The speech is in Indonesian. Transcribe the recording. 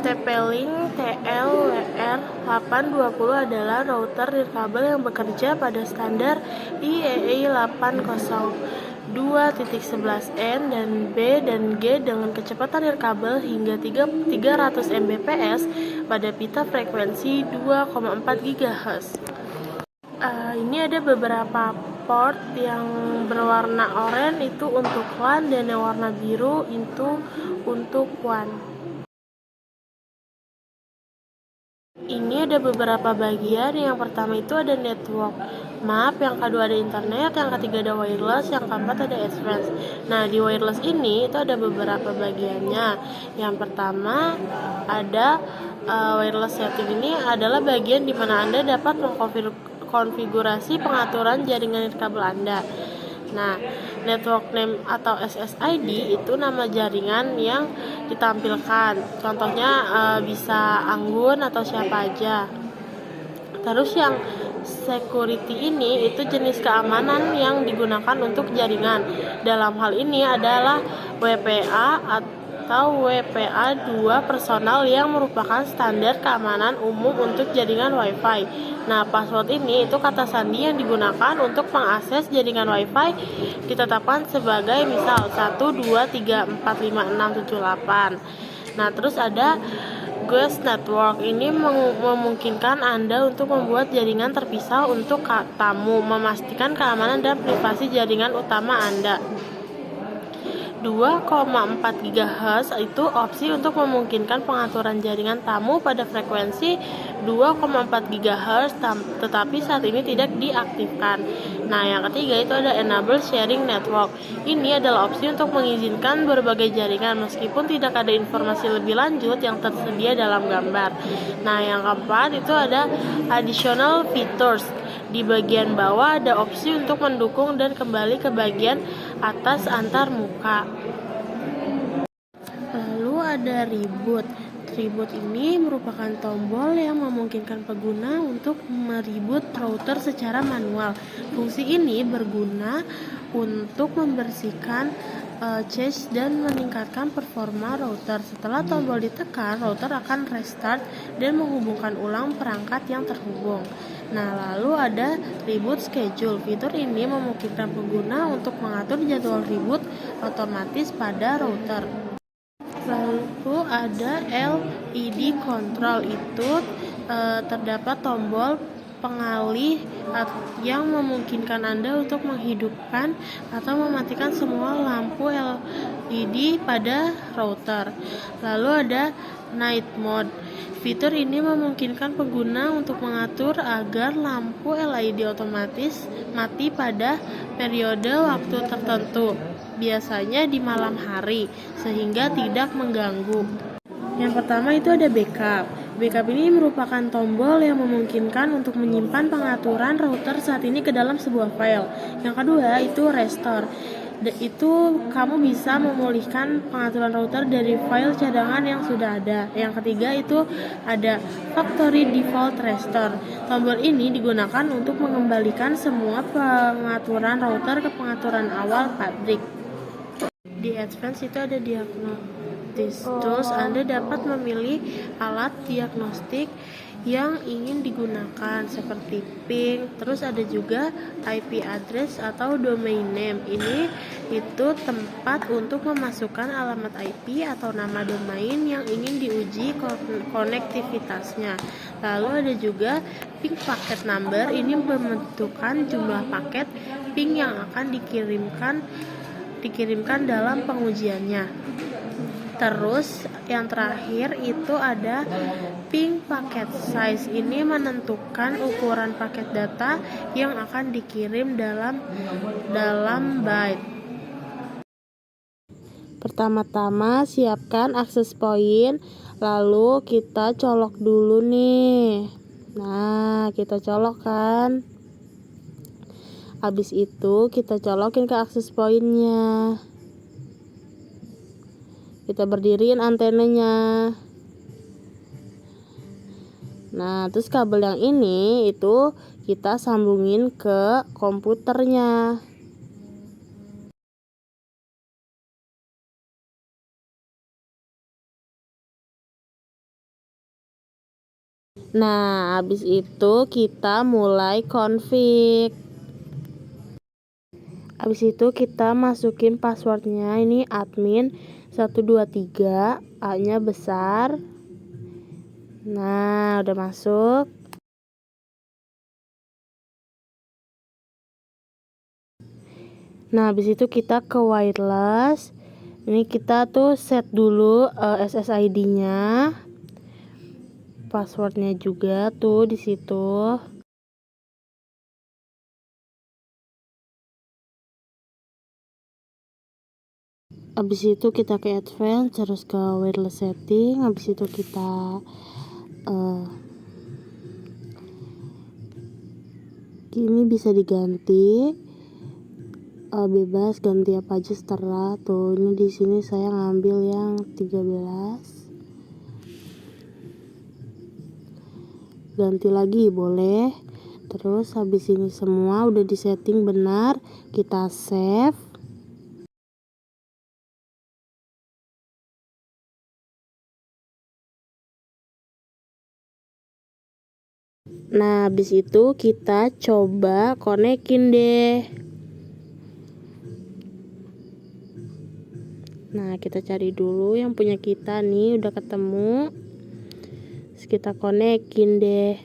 TP-Link TLWR820 adalah router nirkabel yang bekerja pada standar IEEE 802.11n dan B dan G dengan kecepatan nirkabel hingga 300 Mbps pada pita frekuensi 2,4 GHz. Ini ada beberapa port yang berwarna oranye itu untuk LAN dan yang warna biru itu untuk WAN. Ini ada beberapa bagian. Yang pertama itu ada network map, yang kedua ada internet, yang ketiga ada wireless, yang keempat ada advance. Nah, di wireless ini itu ada beberapa bagiannya. Yang pertama ada wireless setting. Ini adalah bagian di mana Anda dapat mengkonfigurasi pengaturan jaringan nirkabel Anda. Nah, network name atau SSID itu nama jaringan yang ditampilkan. Contohnya bisa Anggun atau siapa aja. Terus yang security ini itu jenis keamanan yang digunakan untuk jaringan. Dalam hal ini adalah WPA atau WPA2 personal yang merupakan standar keamanan umum untuk jaringan WiFi. Nah, password ini itu kata sandi yang digunakan untuk mengakses jaringan WiFi ditetapkan sebagai misal 123456778. Nah, terus ada Ghost Network. Ini memungkinkan Anda untuk membuat jaringan terpisah untuk tamu, memastikan keamanan dan privasi jaringan utama Anda. 2,4 GHz itu opsi untuk memungkinkan pengaturan jaringan tamu pada frekuensi 2,4 GHz, tetapi saat ini tidak diaktifkan. Nah, yang ketiga itu ada Enable Sharing Network. Ini adalah opsi untuk mengizinkan berbagai jaringan meskipun tidak ada informasi lebih lanjut yang tersedia dalam gambar. Nah, yang keempat itu ada Additional Features. Di bagian bawah ada opsi untuk mendukung dan kembali ke bagian atas antar muka. Lalu ada reboot. Reboot ini merupakan tombol yang memungkinkan pengguna untuk mereboot router secara manual. Fungsi ini berguna untuk membersihkan cache dan meningkatkan performa router. Setelah tombol ditekan, router akan restart dan menghubungkan ulang perangkat yang terhubung. Nah, lalu ada reboot schedule. Fitur ini memungkinkan pengguna untuk mengatur jadwal reboot otomatis pada router. Lalu ada LED control, itu terdapat tombol pengalih yang memungkinkan Anda untuk menghidupkan atau mematikan semua lampu LED pada router. Lalu ada night mode. Fitur ini memungkinkan pengguna untuk mengatur agar lampu LED otomatis mati pada periode waktu tertentu, biasanya di malam hari, sehingga tidak mengganggu. Yang pertama itu ada backup. Backup ini merupakan tombol yang memungkinkan untuk menyimpan pengaturan router saat ini ke dalam sebuah file. Yang kedua itu restore. Itu kamu bisa memulihkan pengaturan router dari file cadangan yang sudah ada. Yang ketiga itu ada factory default restore. Tombol ini digunakan untuk mengembalikan semua pengaturan router ke pengaturan awal pabrik. Di advance itu ada diagnostic tools. Anda dapat memilih alat diagnostik yang ingin digunakan seperti ping, terus ada juga IP address atau domain name. Ini itu tempat untuk memasukkan alamat IP atau nama domain yang ingin diuji konektivitasnya. Lalu ada juga ping packet number. Ini menentukan jumlah paket ping yang akan dikirimkan dalam pengujiannya. Terus yang terakhir itu ada ping packet size. Ini menentukan ukuran paket data yang akan dikirim dalam byte. Pertama-tama siapkan access point, lalu kita colok dulu nih. Nah, kita colok kan. Habis itu kita colokin ke access point-nya. Kita berdiriin antenanya. Nah, terus kabel yang ini itu kita sambungin ke komputernya. Nah, habis itu kita mulai config. Habis itu kita masukin passwordnya, ini admin 123, A-nya besar. Nah, udah masuk. Nah, habis itu kita ke wireless. Ini kita tuh set dulu SSID-nya. Passwordnya juga tuh di situ. Habis itu kita ke advance, terus ke wireless setting. Habis itu kita ini bisa diganti, bebas ganti apa aja setelah tuh. Ini di sini saya ngambil yang 13. Ganti lagi boleh. Terus habis ini semua udah disetting benar, kita save. Nah, habis itu kita coba konekin deh. Nah, kita cari dulu yang punya kita nih, udah ketemu. Terus kita konekin deh.